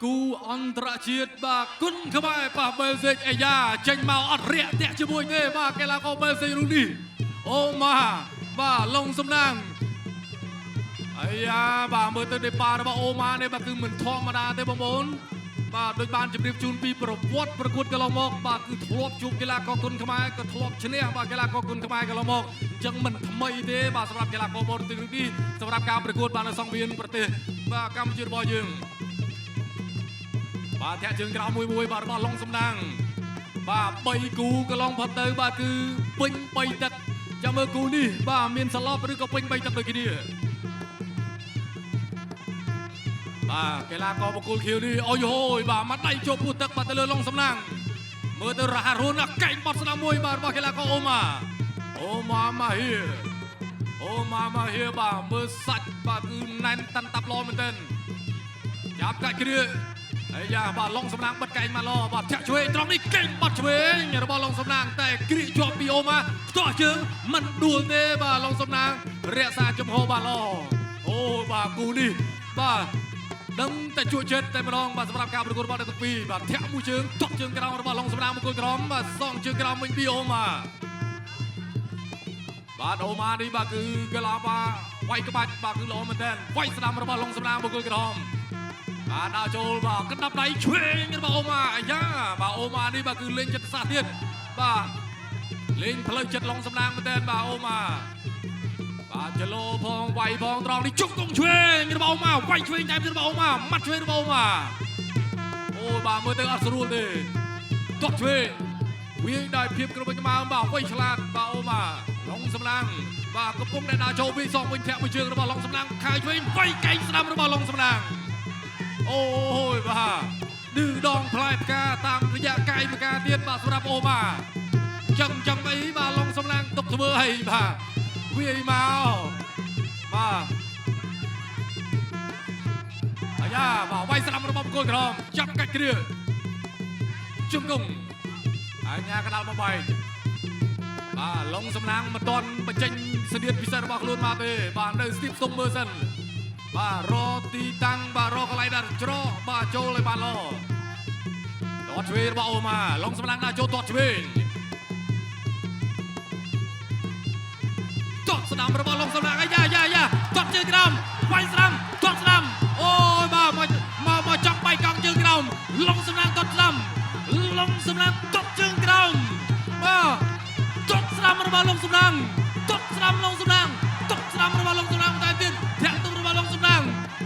គូអន្តរជាតិបាទគុណខ្មែរប៉ះបែលសេកអាយ៉ាចេញមកអត់រាក់តាក់ជាមួយទេបាទកីឡាករបែលសេករូបនេះអូម៉ាបាទឡុងសំណាងអាយ៉ាបាទមើលទៅនេះប៉ារបស់អូម៉ានេះបាទគឺមិនធម្មតាទេបងប្អូនបាទដូចបានជម្រាបជូនពីប្រវត្តិប្រកួតកន្លងមកបាទគឺធ្លាប់ជួបកីឡាករគុណខ្មែរក៏ធ្លាប់ឈ្នះបាទកីឡាករគុណខ្មែរកន្លងមកអញ្ចឹងមិនថ្មីទេបាទសម្រាប់កីឡាករបរទេសនេះសម្រាប់ការប្រកួតបាទនៅសង្វៀនប្រទេសបាទកម្ពុជារបស់យើងបាទធាក់ជើងក្រោមមួយបាទរបស់ឡុងសំណាងបាទ3គូកន្លងផុតទៅបាទគឺពេញ3ទឹកចាំមើលគូនេះបាទមានសឡប់ឬក៏ពេញ3ទឹកដូចគ្នាបាទកីឡាករបកគោលខៀវនេះអូយហូយបាទមកដៃជាប់ពោះទឹកបាទទៅលើឡុងសំណាងមើលទៅរហ័សរហួនណាស់កែងបត់ស្នាមមួយបាទរបស់កីឡាករអូម៉ាម៉ាហៀបាទមើលសាច់បាទគឺណែនតាន់តាប់ឡមែនទែនចាប់កាច់គ្រាអាយ៉ាបាទឡុងសំណាងបិទកែងមកឡបាទចាក់ឆ្វេងត្រង់នេះកែងបត់ឆ្វេងរបស់ឡុងសំណាងតែគ្រាជាប់ពីអូម៉ាផ្ទាស់ជើងមិនដួលទេបាទឡុងសំណាងរក្សាចំហបាទឡអូបាទគូនេះបាទដឹងតែជួចិត្តតែម្ដងបាទសម្រាប់ការប្រកួតរបស់ទាំងពីរបាទធាក់មួយជើងទក់ជើងក្រោមរបស់ឡុងសំណាងមកគល់ក្រោមបាទសងជើងក្រោមវិញពីអូម៉ាបាទអូម៉ានេះបាទគឺកីឡាបាទវាយក្បាច់បាទគឺល្អមែនទែនវាយស្ដាំរបស់ឡុងសំណាងមកគល់ក្រោមបាទដល់ចូលបាទកណ្ដាប់ដៃឆ្វេងរបស់អូម៉ាអាយ៉ាបាទអូម៉ានេះបាទគឺលេងចិត្តសាស្ត្រទៀតបាទលេងផ្លូវចិត្តឡុងសំណាងមែនទែនបាទអូម៉ាបាទចលោផងវាយផងត្រង់នេះជុកកងឆ្វេងរបស់អូម៉ាវាយឆ្វេងតែរបស់អូម៉ាម៉ាត់ឆ្វេងរបស់អូម៉ាអូបាទមើលទៅអត់ស្រួលទេទាត់ឆ្វេងវាយដោយភាពគ្រប់កម្លាំងបាទវៃឆ្លាតបាទអូម៉ាឡុងសំណាងបាទកំពុងតែដើរចូលវាយសងវិញធាក់មួយជើងរបស់ឡុងសំណាងខាយឆ្វេងវាយកែងស្ដាំរបស់ឡុងសំណាងអូយបាទឌឺដងផ្លែផ្កាតាមរយៈកាយម្ការទៀតបាទសម្រាប់អូម៉ាចឹងអីបាទឡុងសំណាងទុកធ្វើអីបាទវាយមកបាទអាយ៉ាបាទវាយស្ដាំរបស់គោលក្រមចាប់កាច់គ្រាជង្គង់អាញាកដាល់មកបែកបាទឡុងសំណាងមិនទាន់បញ្ចេញសញ្ញាពិសេសរបស់ខ្លួនមកទេបាទនៅស្ទីបសុំមើលសិនបាទរទីតាំងបាទរកន្លែងដាក់ច្រកបាទចូលឲ្យបានល្អទាត់ឆ្វេងរបស់អូម៉ាឡុងសំណាងដាក់ចូលទាត់ឆ្វេងទាត់ស្ដាំរបស់ឡុងសំណាងអាយ៉ាទាត់ជើងក្រោមវាយស្ដាំទាត់ស្ដាំអូយបាទមកចង់បែកកង់ជើងក្រោមឡុងសំណាងទាត់ស្ដាំឡុងសំណាងទាត់ជើងក្រោមបាទទាត់ស្ដាំរបស់ឡុងសំណាងទាត់ស្ដាំឡុងសំណាងទាត់ស្ដាំរបស់ឡុងសំណាងតែទៀតធាក់ទុំរបស់ឡុងសំណាង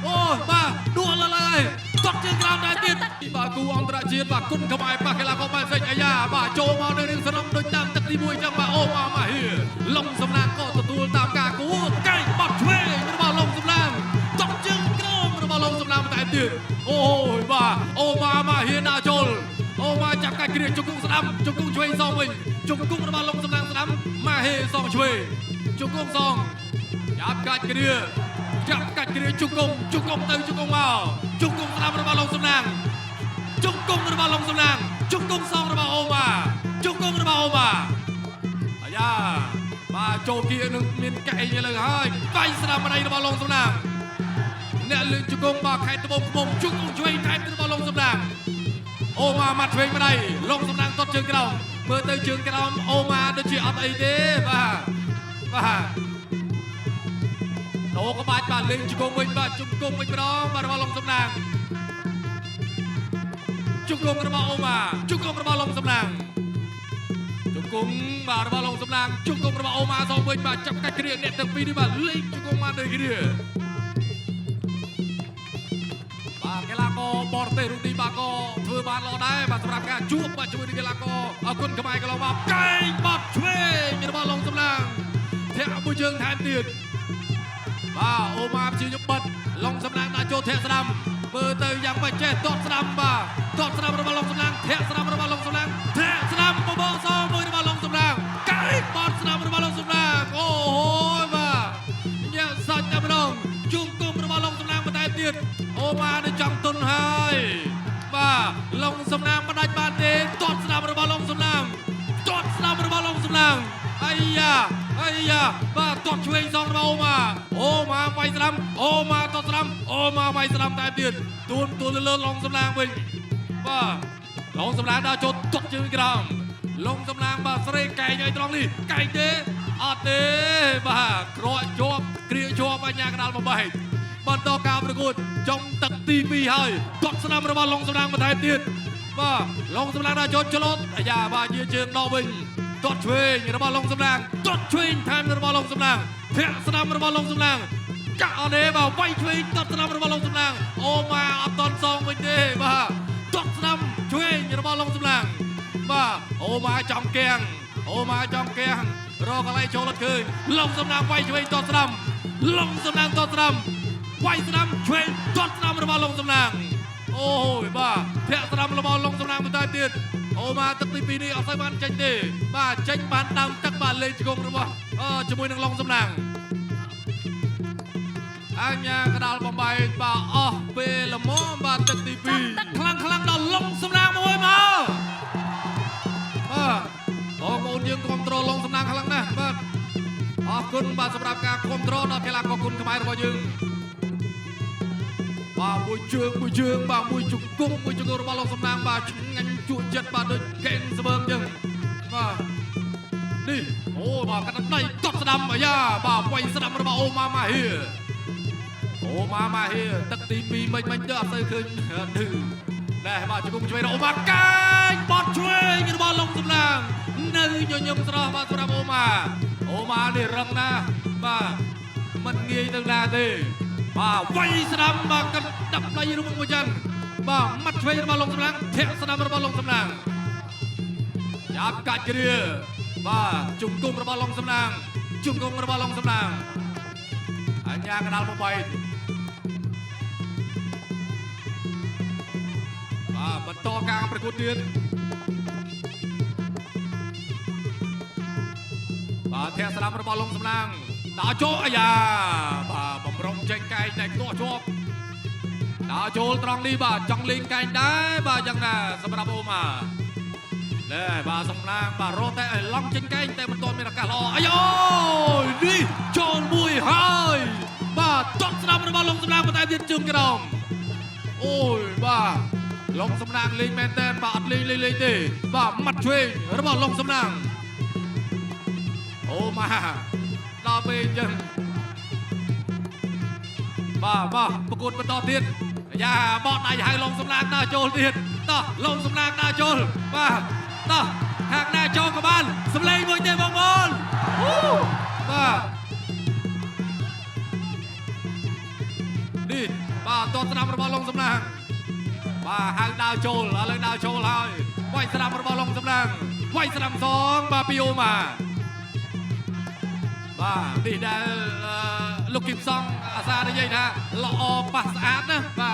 អូបាទដួលឡើយទាត់ជើងក្រោមតែទៀតបាទគូអន្តរជាតិបាទគុណខ្មែរប៉ះកីឡាករបែលសេកអាយ៉ាបាទចូលមកនៅរឿងសរុបដូចតាមទឹកទី1អញ្ចឹងបាទអូម៉ាម៉ាហៀឡុងសំណាងក៏ទទួលតាមការគូកែងបត់ឆ្វេងរបស់ឡុងសំណាងទាត់ជើងក្រោមរបស់ឡុងសំណាងតែទៀតអូយបាទអូម៉ាម៉ាហៀដាក់ចូលអូម៉ាចាប់កាច់គ្រាជង្គង់ស្ដាំជង្គង់ឆ្វេងសងវិញជង្គង់របស់ឡុងសំណាងស្ដាំម៉ាហេសងឆ្វេងជង្គង់សងចាប់កាច់គ្រាជង្គង់ទៅជង្គង់មកជង្គង់ស្ដាំរបស់ឡុងសំណាងជង្គង់របស់ឡុងសំណាងជង្គង់សងរបស់អូម៉ាជង្គង់របស់អូម៉ាអាយ៉ាបាទចូលគៀនឹងមានកែងឥឡូវហើយវាយស្ដាំម្ដាយរបស់ឡុងសំណាងអ្នកលើជង្គង់បាទខេត្តត្បូងឃ្មុំជង្គង់ឆ្វេងថែមរបស់ឡុងសំណាងអូម៉ាម៉ាត់ឆ្វេងម្ដាយឡុងសំណាងទាត់ជើងក្រោមមើលទៅជើងក្រោមអូម៉ាដូចជាអត់អីទេបាទដូរក្បាច់បាទលេងជង្គង់វិញបាទជង្គង់វិញម្ដងបាទរបស់ឡុងសំណាងជង្គង់របស់អូម៉ាជង្គង់របស់ឡុងសំណាងជង្គង់បាទរបស់ឡុងសំណាងជង្គង់របស់អូម៉ាសងវិញបាទចាប់កាច់គ្រាអ្នកទាំងពីរនេះបាទលេងជង្គង់មកដូចគ្នាបាទកីឡាករបរទេសរូបនេះបាទក៏ធ្វើបានល្អដែរបាទសម្រាប់ការជួបបាទជាមួយនឹងកីឡាករអគុណខ្មែរកន្លងមកកែងបត់ឆ្វេងរបស់ឡុងសំណាងធាក់មួយជើងថែមទៀតបាទអូម៉ាព្យាយាមបិទឡុងសំណាងដាក់ចូលធាក់ស្ដាំមើលទៅយ៉ាងមិនចេះទាត់ស្ដាំបាទទាត់ស្ដាំរបស់ឡុងសំណាងធាក់ស្ដាំរបស់ឡុងសំណាងធាក់ស្ដាំបបសមួយរបស់ឡុងសំណាងកែងបត់ស្ដាំរបស់ឡុងសំណាងអូយបាទញ៉ាំសាច់តែម្ដងជង្គង់របស់ឡុងសំណាងបន្តែទៀតអូម៉ានៅចង់ទុនហើយបាទឡុងសំណាងមិនដាច់បានទេទាត់ស្ដាំរបស់ឡុងសំណាងទាត់ស្ដាំរបស់ឡុងសំណាងអាយ៉ាបាទ ទាត់ឆ្វេងសងរបស់អូម៉ាវាយស្ដាំអូម៉ាទាត់ស្ដាំអូម៉ាវាយស្ដាំតែទៀតទួនលើឡុងសំឡាងវិញបាទឡុងសំឡាងដើរចូលទាត់ជើងក្រោមឡុងសំឡាងបាទស្រេកកែងឲ្យត្រង់នេះកែងទេអត់ទេបាទក្រក់ជាប់គ្រាជាប់បញ្ញាកដាលបំបែកបន្តការប្រកួតចុងទឹកទី2ហើយទាត់ស្ដាំរបស់ឡុងសំឡាងបន្ថែមទៀតបាទឡុងសំឡាងដើរចូលច្រឡត់អាយ៉ាបាទជាជើងដកវិញទាត់ឆ្វេងរបស់ឡុងសំឡាងទាត់ឆ្វេងថែមរបស់ឡុងសំឡាងធាក់ស្ដាំរបស់ឡុងសំឡាងកាក់អត់ទេបាទវាយឆ្វេងទាត់ស្ដាំរបស់ឡុងសំឡាងអូម៉ាអត់តន់សងវិញទេបាទទាត់ស្ដាំឆ្វេងរបស់ឡុងសំឡាងបាទអូម៉ាចំគាំងរកកន្លែងចូលអត់ឃើញឡុងសំឡាងវាយឆ្វេងទាត់ស្ដាំឡុងសំឡាងទាត់ស្ដាំវាយស្ដាំឆ្វេងទាត់ស្ដាំរបស់ឡុងសំឡាងអូយបាទធាក់ស្ដាំរបស់ឡុងសំឡាងបន្តទៀតអូម៉ាទឹកទី2នេះអត់សូវបានចេញទេបាទចេញបានដើមទឹកបាទលេងជង្គង់របស់ជាមួយនឹងឡុងសំឡាងអញ្ញាកដាលបំបែកបាទអស់ពេលល្មមបាទទឹកទី2ទឹកខ្លាំងដល់ឡុងសំឡាងមួយមកបាទបងប្អូនយើងគ្រប់គ្រងឡុងសំឡាងខ្លាំងណាស់បាទអរគុណបាទសម្រាប់ការគ្រប់គ្រងដល់កីឡាករគុណខ្មែររបស់យើងបាទមួយជើងបាទមួយជង្គង់របស់ឡុងសំឡាងបាទឆ្ងាញ់ជក់ចិត្តបាទដូចកេងស្វើមចឹងបាទនេះអូបាទកណ្ដាលដៃទាត់ស្ដាំអាយ៉ាបាទវាយស្ដាំរបស់អូម៉ាម៉ាហៀទឹកទី2មិញទៅអត់ទៅឃើញឌឺដែរបាទជង្គង់ឆ្វេងរបស់អូម៉ាកាយបត់ឆ្វេងរបស់ឡុងសំឡាងនៅញញឹមស្រស់បាទសម្រាប់អូម៉ានេះរឹងណាស់បាទមិនងាយទៅណាទេបាទវាយស្ដាំបាទកណ្ដាប់ដៃរបស់មួយចឹងបាទមាត់ឆ្វេងរបស់ឡុងសំឡាងធាក់ស្ដាំរបស់ឡុងសំឡាងចាប់កាច់គ្រាបាទជង្គង់របស់ឡុងសំឡាងអញ្ញាកដាលបំបែកបាទបន្តការប្រកួតទៀតបាទធាក់ស្ដាំរបស់ឡុងសំឡាងដើរចូលអាយ៉ាបាទបំរុងចេញកែងតែខ្ទាស់ជាប់ដើរចូលត្រង់នេះបាទចង់លេងកែងដែរបាទយ៉ាងណាសម្រាប់អូម៉ាដែរបាទសំឡាងបាទរត់តែឲ្យឡង់ចេញកែងតែមិនទាន់មានឱកាសល្អអាយអូយនេះចូលមួយហើយបាទទាត់ស្ដាំរបស់ឡុងសំឡាងបន្តែទៀតជើងក្រោមអូយបាទឡុងសំឡាងលេងមែនតើបាទអត់លេងទេបាទមាត់ឆ្វេងរបស់ឡុងសំឡាងអូម៉ាដល់ពេលអញ្ចឹងបាទប្រកួតបន្តទៀតយ៉ាបត់ដៃហៅឡុងសំឡាងដើរចូលទៀតតោះឡុងសំឡាងដើរចូលបាទតោះហាក់ណាចូលក៏បានសម្លេងមួយទេបងប្អូនបាទនេះបាទតស្ដាំរបស់ឡុងសំឡាងបាទហៅដើរចូលឥឡូវដើរចូលហើយវាយស្ដាំរបស់ឡុងសំឡាងវាយស្ដាំសងបាទពីអូម៉ាបាទនេះដែលលោកគីមសងអាសានិយាយថាល្អប៉ះស្អាតណាបា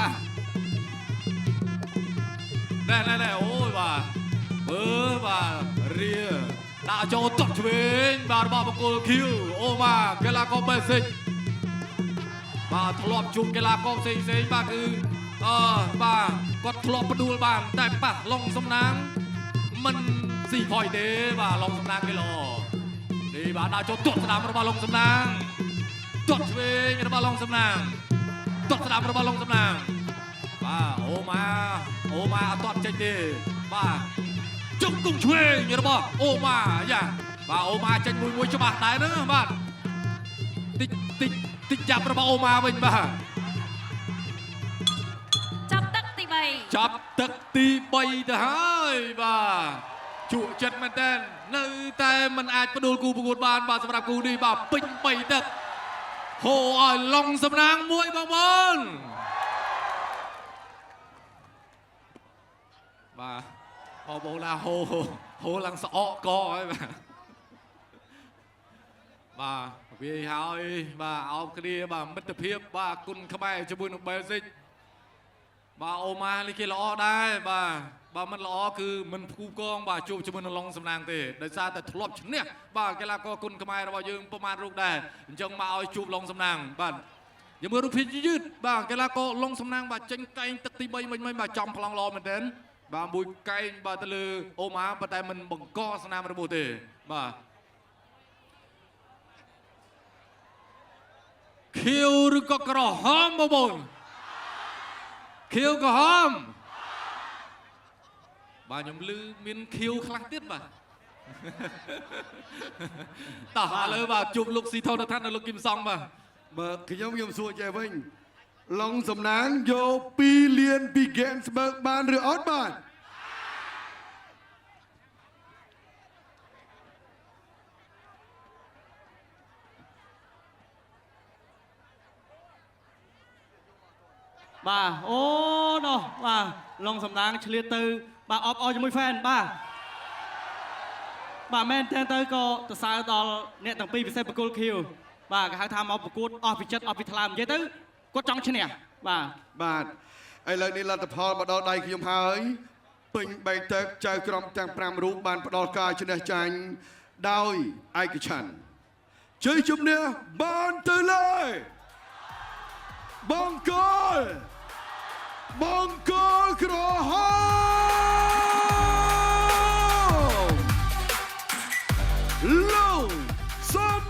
ទណែអូយបាទបាទរៀដាក់ចូលទាត់ឆ្វេងបាទរបស់បង្គោលឃីវអូម៉ាកីឡាករបេសិកបាទធ្លាប់ជួបកីឡាករផ្សេងបាទគឺបាទគាត់ធ្លាប់ផ្ដួលបានតែប៉ះឡុងសំណាងមិនស៊ីផយទេបាទឡុងសំណាងគេល្អនេះបាទដាក់ចូលទាត់ស្ដាំរបស់ឡុងសំណាងទាត់ឆ្វេងរបស់ឡុងសំណាងទាត់ស្ដាំរបស់ឡុងសំណាងបាទអូម៉ាអត់ទាត់ចេញទេបាទជង្គង់ឆ្វេងរបស់អូម៉ាយ៉ាបាទអូម៉ាចេញមួយច្បាស់ដែរណាបាទតិចចាប់របស់អូម៉ាវិញបាទចាប់ទឹកទី3ទៅហើយបាទជក់ចិត្តមែនតើនៅតែមិនអាចផ្ដួលគូប្រកួតបានបាទសម្រាប់គូនេះបាទពេញ3ទឹកហូឲ្យឡុងសំណាងមួយបងប្អូនបាទបងប្អូនឡាហូឡើងស្អកកហើយបាទវាហើយបាទអោបគ្នាបាទមិត្តភាពបាទគុណខ្មែរជាមួយនឹងបែលស៊ិកបាទអូម៉ានេះគេល្អដែរបាទមិនល្អគឺមិនផ្គូផ្គងបាទជួបជាមួយនឹងឡុងសំណាងទេដោយសារតែធ្លាប់ឈ្នះបាទកីឡាករគុណខ្មែររបស់យើងប្រមាណរូបដែរអញ្ចឹងមកឲ្យជួបឡុងសំណាងបាទយើងមើលរូបភាពយឺតបាទកីឡាករឡុងសំណាងបាទចេញកែងទឹកទី3មិញបាទចំប្លង់ល្អមែនទែនបាទមួយកែងបាទទៅលើអូម៉ាប៉ុន្តែមិនបង្កស្នាមរបួសទេបាទ ខៀវឬក៏ក្រហមបងប្អូនខៀវក្រហមបាទខ្ញុំឮមានខៀវខ្លះទៀតបាទតោះឥឡូវបាទជួបលោកស៊ីថោនថានៅលោកគឹមសំបាទ បើខ្ញុំសួរចេះវិញឡុងសំណាងយក2លានពីហ្គេមស្បឺកបានឬអត់បាទបាទអូនោះបាទឡុងសំណាងឆ្លៀតទៅបាទអបអរជាមួយ fan បាទមែនតើទៅក៏ទៅសើដល់អ្នកទាំងពីរពិសេសបកគលខៀវបាទគេហៅថាមកប្រកួតអស់ពីចិត្តអស់ពីថ្លើមនិយាយទៅគាត់ចង់ឈ្នះបាទឥឡូវនេះលទ្ធផលមកដល់ដៃខ្ញុំហើយពេញបែកទឹកចៅក្រមទាំង5រូបបានផ្ដល់ការឈ្នះចាញ់ដោយឯកច្ឆន្ទជ័យជំនះបានទៅលើបង្គោលក្រហម